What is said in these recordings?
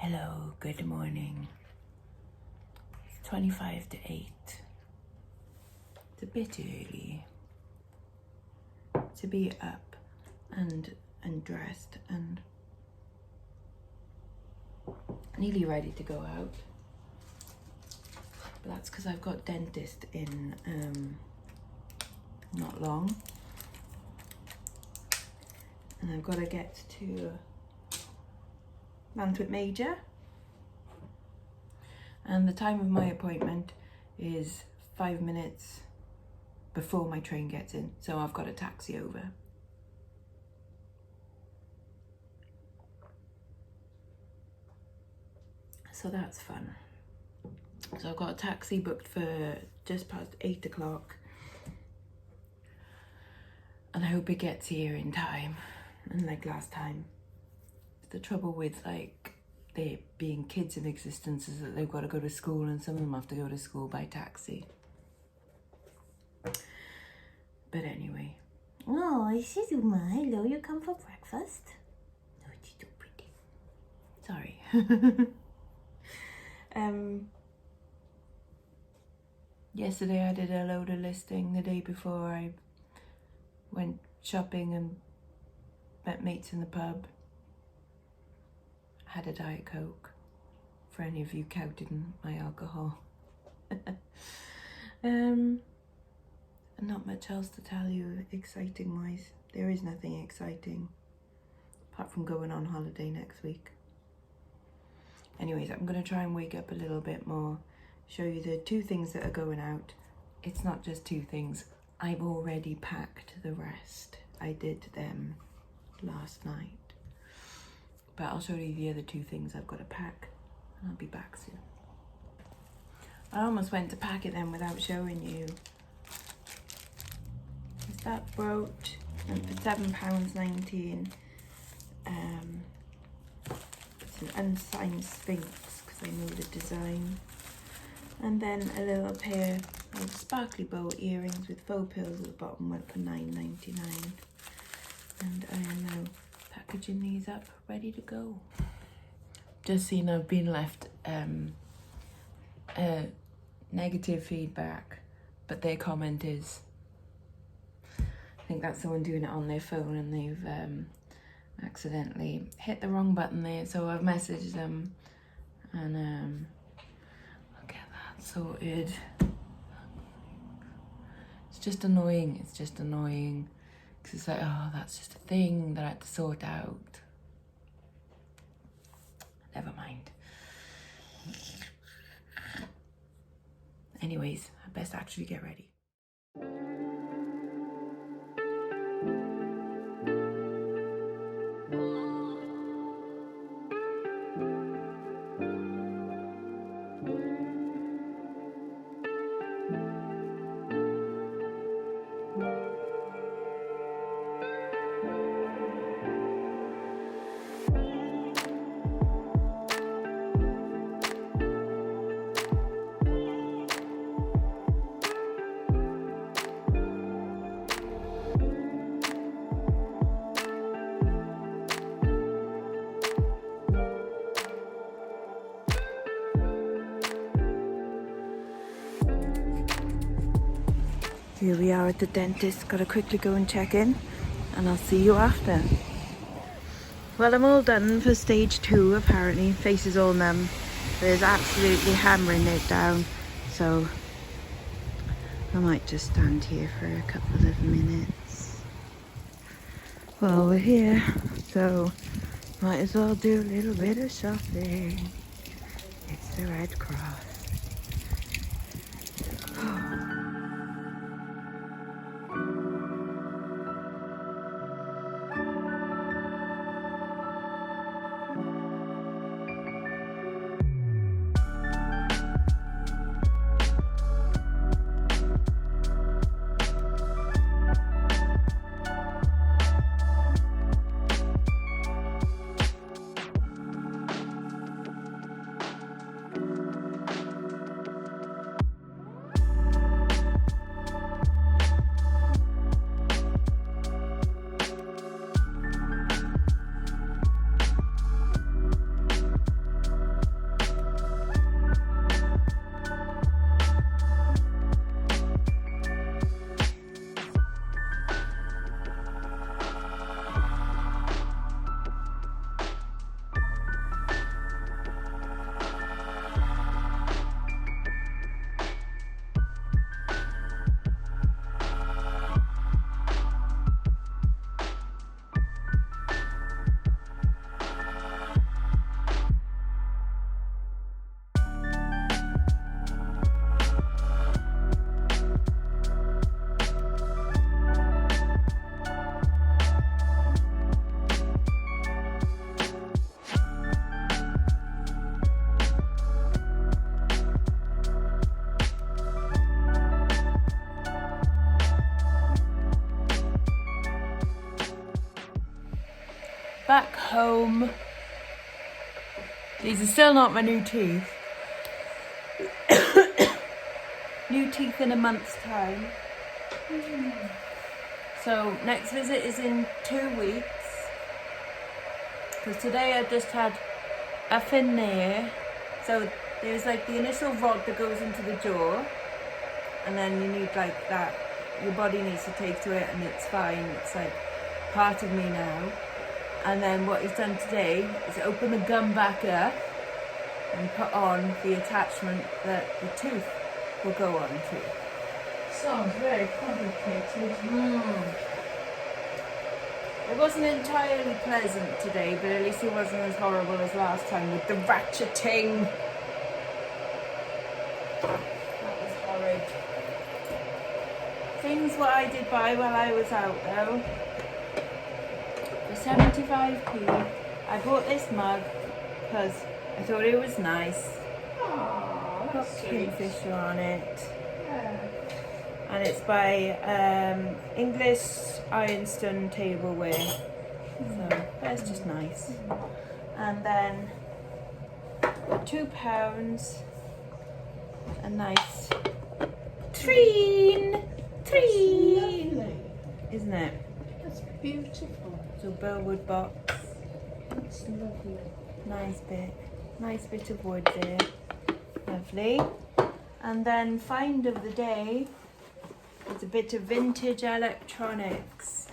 Hello, good morning. It's 25 to 8. It's a bit early to be up and dressed and nearly ready to go out. But that's because I've got dentist in not long. And I've got to get to Mantwit Major. And the time of my appointment is 5 minutes before my train gets in. So I've got a taxi over. So that's fun. So I've got a taxi booked for just past 8 o'clock. And I hope it gets here in time. And like last time. The trouble with like there being kids in existence is that they've got to go to school, and some of them have to go to school by taxi. But anyway. Oh, Shizuma, hello, you come for breakfast? No, it's too pretty. Sorry. Yesterday I did a load of listing. The day before I went shopping and met mates in the pub. Had a Diet Coke, for any of you counting my alcohol. And not much else to tell you exciting wise. There is nothing exciting apart from going on holiday next week. Anyways, I'm going to try and wake up a little bit more, show you the 2 things that are going out. It's not just 2 things, I've already packed the rest. I did them last night. But I'll show you the other 2 things I've got to pack, and I'll be back soon. I almost went to pack it then without showing you. It's that brooch, and for £7.19. It's an unsigned Sphinx, because I know the design. And then a little pair of sparkly bow earrings with faux pearls at the bottom, went for £9.99. And I am now packaging these up, ready to go. Just seen I've been left negative feedback, but their comment is, I think that's someone doing it on their phone and they've accidentally hit the wrong button there. So I've messaged them and I'll get that sorted. It's just annoying. It's just annoying. Because it's like, oh, that's just a thing that I had to sort out. Never mind. Anyways, I best actually get ready. Here we are at the dentist. Gotta quickly go and check in, and I'll see you after. Well, I'm all done for stage 2 apparently. Face is all numb. There's absolutely hammering it down. So I might just stand here for a couple of minutes. Well, we're here, so might as well do a little bit of shopping. It's the Red Cross. home. These are still not my new teeth. New teeth in a month's time. So next visit is in 2 weeks. Because today I just had a fin there. So there's like the initial rod that goes into the jaw. And then you need like that. Your body needs to take to it and it's fine. It's like part of me now. And then what he's done today is open the gum back up and put on the attachment that the tooth will go on to. Sounds very complicated. It wasn't entirely pleasant today, but at least it wasn't as horrible as last time with the ratcheting. That was horrid. Things what I did buy while I was out though. For 75p, I bought this mug because I thought it was nice. Oh, Got that's sweet. Kingfisher on it. Yeah. And it's by English Ironstone Tableware. So that's just nice. And then for £2, a nice treen, Lovely. isn't it? That's beautiful. So Burwood box, That's lovely. nice bit of wood there, lovely. And then find of the day is a bit of vintage electronics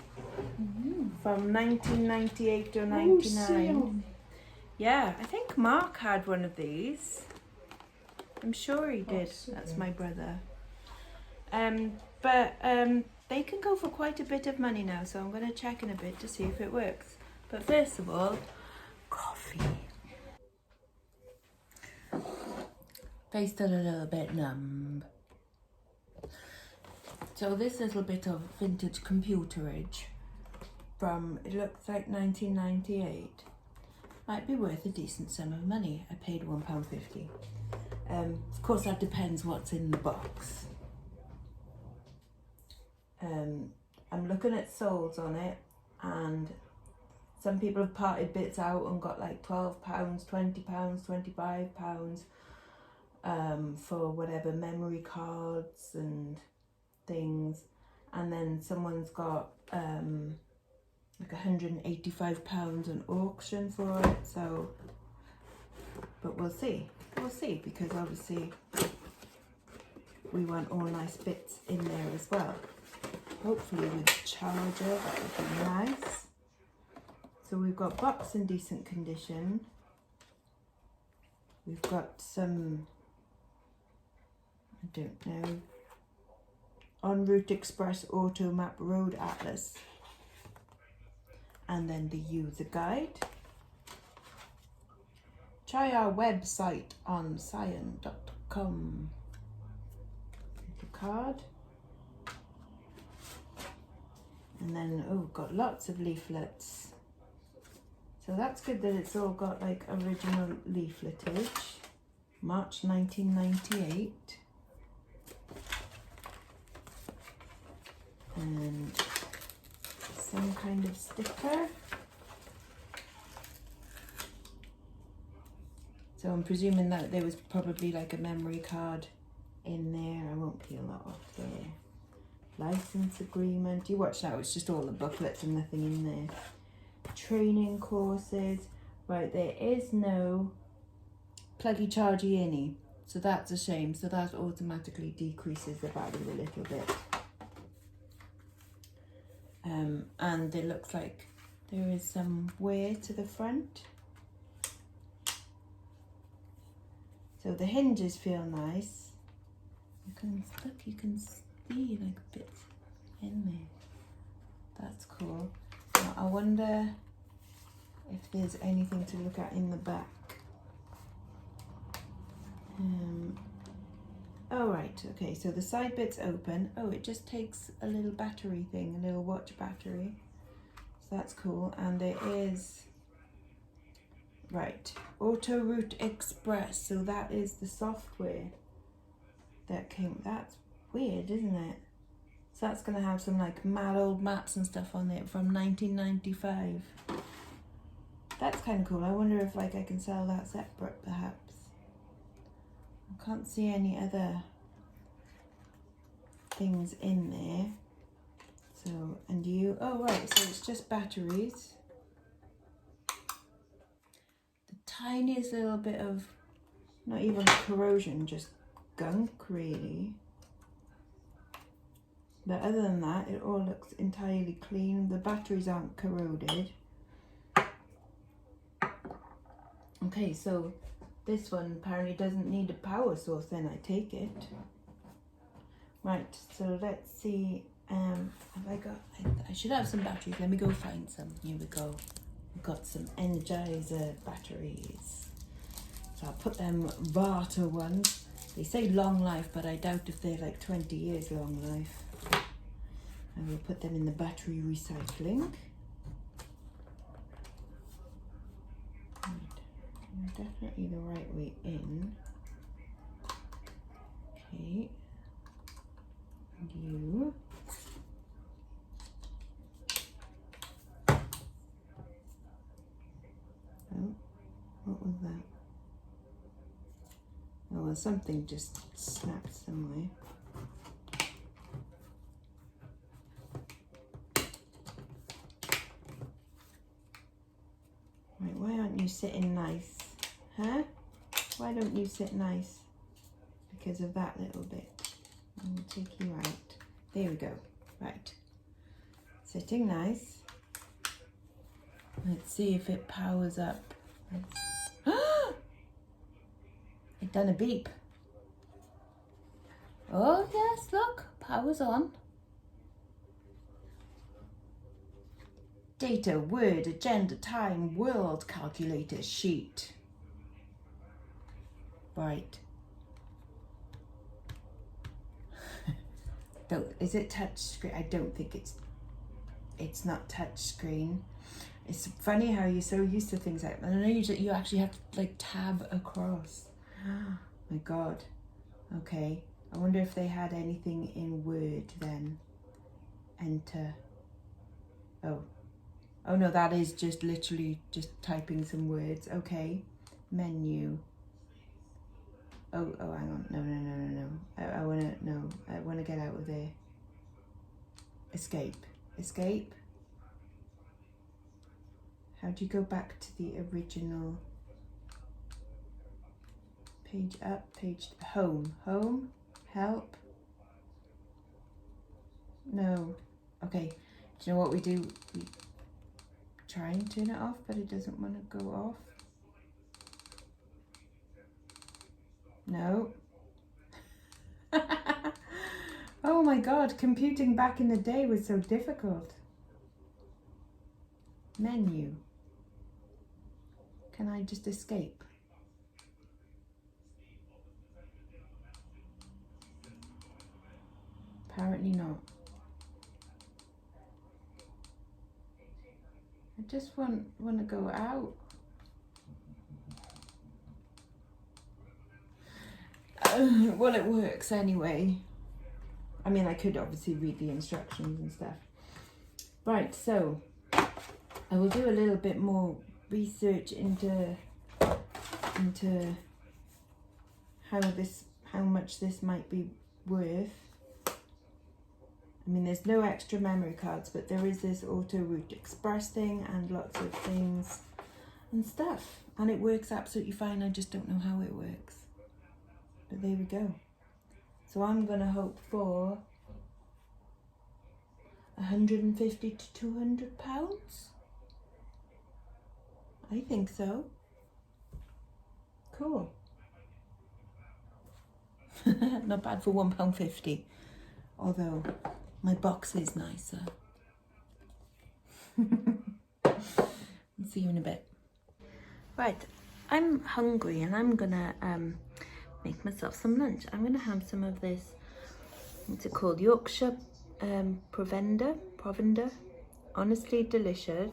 from 1998 or 99. Yeah, I think Mark had one of these. I'm sure he did. That's my brother. But they can go for quite a bit of money now, so I'm going to check in a bit to see if it works. But first of all, coffee. Face still a little bit numb. So this little bit of vintage computerage from, it looks like 1998. Might be worth a decent sum of money. I paid £1.50. Of course that depends what's in the box. I'm looking at solds on it, and some people have parted bits out and got like £12, £20, £25 for whatever, memory cards and things. And then someone's got like £185 on auction for it. So, but we'll see, because obviously we want all nice bits in there as well. Hopefully with a charger, that would be nice. So we've got box in decent condition. We've got some, I don't know, En Route Express Auto Map Road Atlas. And then the user guide. Try our website on psion.com. Little card. And then, oh, got lots of leaflets. So that's good that it's all got like original leafletage. March 1998. And some kind of sticker. So I'm presuming that there was probably like a memory card in there. I won't peel that off there. License agreement. You watch now, it's just all the booklets and nothing in there. Training courses. Right, there is no pluggy chargy any. So that's a shame. So that automatically decreases the value a little bit. And it looks like there is some wear to the front. So the hinges feel nice. You can see like bits in there. That's cool. Now, I wonder if there's anything to look at in the back. Oh right, okay, so the side bit's open. Oh, it just takes a little battery thing, a little watch battery. So that's cool. And there is, right, Auto Route Express. So that is the software that came. That's weird, isn't it? So that's gonna have some like mad old maps and stuff on it from 1995. That's kind of cool. I wonder if like I can sell that separate perhaps. I can't see any other things in there. So, and you, oh right, so it's just batteries. The tiniest little bit of, not even corrosion, just gunk really. But other than that, it all looks entirely clean. The batteries aren't corroded. Okay, so this one apparently doesn't need a power source then, I take it. Right, so let's see, have I got, I should have some batteries. Let me go find some. Here we go. We've got some Energizer batteries. So I'll put them Varta ones. They say long life, but I doubt if they're like 20 years long life. And we'll put them in the battery recycling. Right. Definitely the right way in. Okay. And you. Oh, what was that? Oh, well, something just snapped somewhere. Right, why aren't you sitting nice? Huh? Why don't you sit nice? Because of that little bit. I'll take you out. There we go. Right. Sitting nice. Let's see if it powers up. It done a beep. Oh yes, look, power's on. Data, word, agenda, time, world, calculator, sheet. Right. Is it touch screen? I don't think it's not touch screen. It's funny how you're so used to things like that. And I know you actually have to like tab across. My God. Okay. I wonder if they had anything in Word then. Enter. Oh. Oh no, that is just literally just typing some words. Okay. Menu. Oh, hang on. No. I wanna get out of there. Escape. Escape. How do you go back to the original? Page up, page home, help. No. Okay. Do you know what we do? We try and turn it off, but it doesn't want to go off. No. Oh my God, computing back in the day was so difficult. Menu. Can I just escape? Apparently not. I just want to go out. Well, it works anyway. I mean, I could obviously read the instructions and stuff. Right, so I will do a little bit more research into how much this might be worth. I mean, there's no extra memory cards, but there is this auto route express thing and lots of things and stuff, and it works absolutely fine. I just don't know how it works, but there we go. So I'm gonna hope for 150 to 200 pounds. I think so. Cool. Not bad for £1.50, although my box is nicer. I'll see you in a bit. Right, I'm hungry and I'm gonna make myself some lunch. I'm gonna have some of this, what's it called? Yorkshire Provender. Honestly delicious.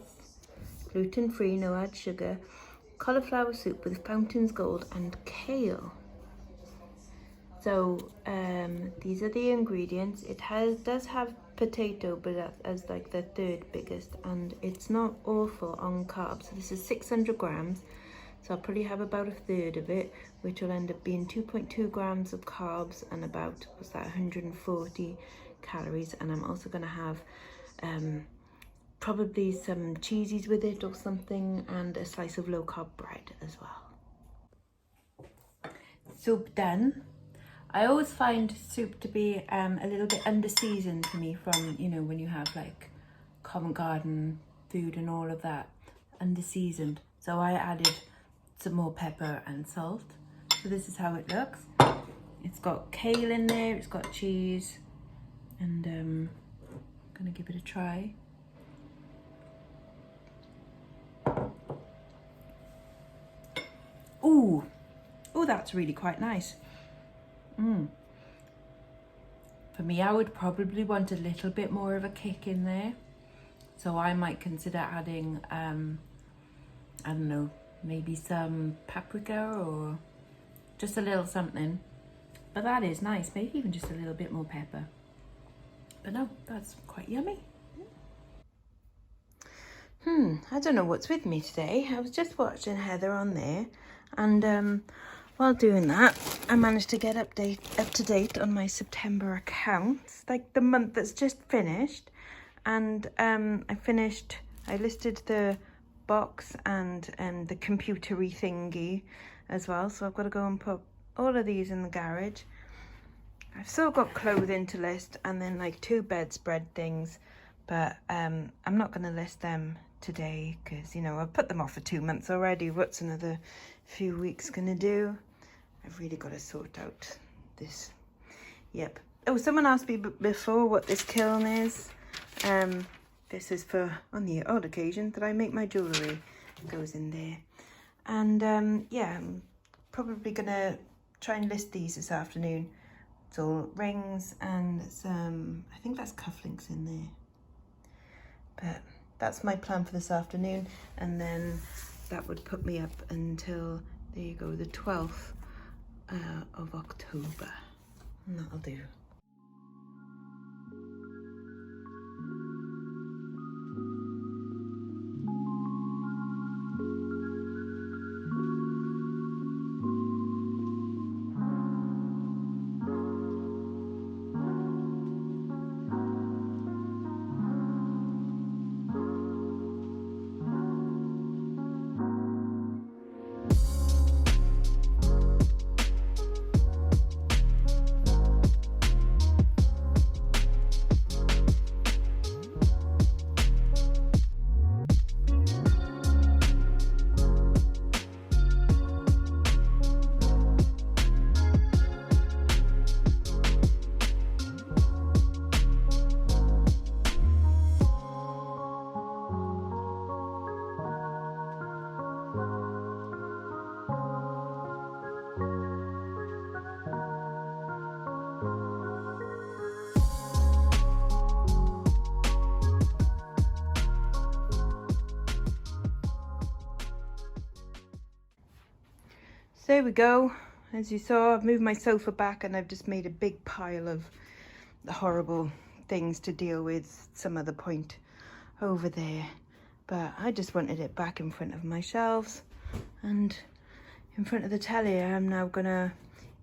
Gluten-free, no add sugar. Cauliflower soup with fountain's gold and kale. So these are the ingredients. It does have potato, but as like the third biggest, and it's not awful on carbs. So this is 600 grams, so I'll probably have about a third of it, which will end up being 2.2 grams of carbs and about, what's that, 140 calories. And I'm also going to have probably some cheesies with it or something, and a slice of low carb bread as well. Soup done. I always find soup to be a little bit under seasoned to me, from, you know, when you have like Covent Garden food and all of that, under seasoned. So I added some more pepper and salt. So this is how it looks. It's got kale in there, it's got cheese, and I'm gonna give it a try. Ooh, oh, that's really quite nice. For me, I would probably want a little bit more of a kick in there. So I might consider adding, I don't know, maybe some paprika or just a little something. But that is nice, maybe even just a little bit more pepper. But no, that's quite yummy. I don't know what's with me today. I was just watching Heather on there, and while doing that, I managed to get up to date on my September accounts, like the month that's just finished. And I listed the box and the computery thingy as well. So I've got to go and put all of these in the garage. I've still got clothing to list, and then like 2 bedspread things, but I'm not going to list them today because, you know, I've put them off for 2 months already. What's another few weeks gonna do? I've really got to sort out this. Yep. Oh, someone asked me before what this kiln is. This is for, on the odd occasion that I make my jewellery, goes in there. And yeah, I'm probably gonna try and list these this afternoon. It's all rings and some, I think that's cufflinks in there. But that's my plan for this afternoon, and then that would put me up until, there you go, the 12th of October. And that'll do. There we go. As you saw, I've moved my sofa back and I've just made a big pile of the horrible things to deal with some other point over there. But I just wanted it back in front of my shelves and in front of the telly. I'm now gonna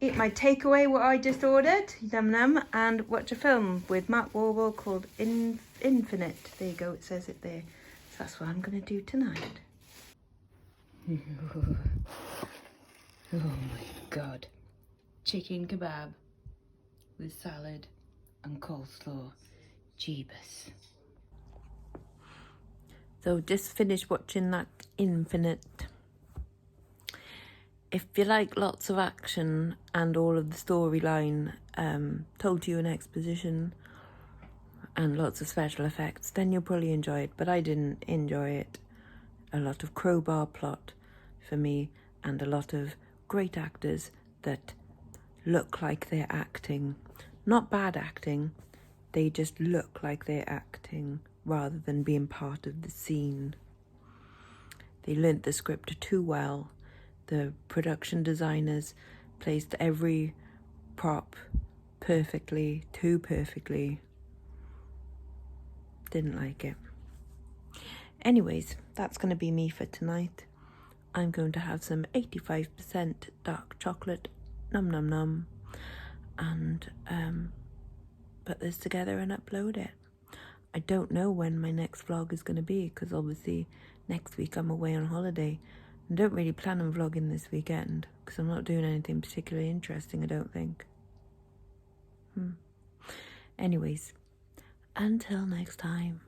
eat my takeaway, what I just ordered, yum yum, and watch a film with Mark Wahlberg called Infinite. There you go, it says it there. So that's what I'm gonna do tonight. Oh my god. Chicken kebab with salad and coleslaw. Jeebus. So just finished watching that Infinite. If you like lots of action and all of the storyline told to you in exposition and lots of special effects, then you'll probably enjoy it. But I didn't enjoy it. A lot of crowbar plot for me, and a lot of great actors that look like they're acting. Not bad acting, they just look like they're acting rather than being part of the scene. They learnt the script too well. The production designers placed every prop perfectly, too perfectly. Didn't like it. Anyways, that's going to be me for tonight. I'm going to have some 85% dark chocolate, num num num, and put this together and upload it. I don't know when my next vlog is going to be, because obviously next week I'm away on holiday. I don't really plan on vlogging this weekend, because I'm not doing anything particularly interesting, I don't think. Anyways, until next time.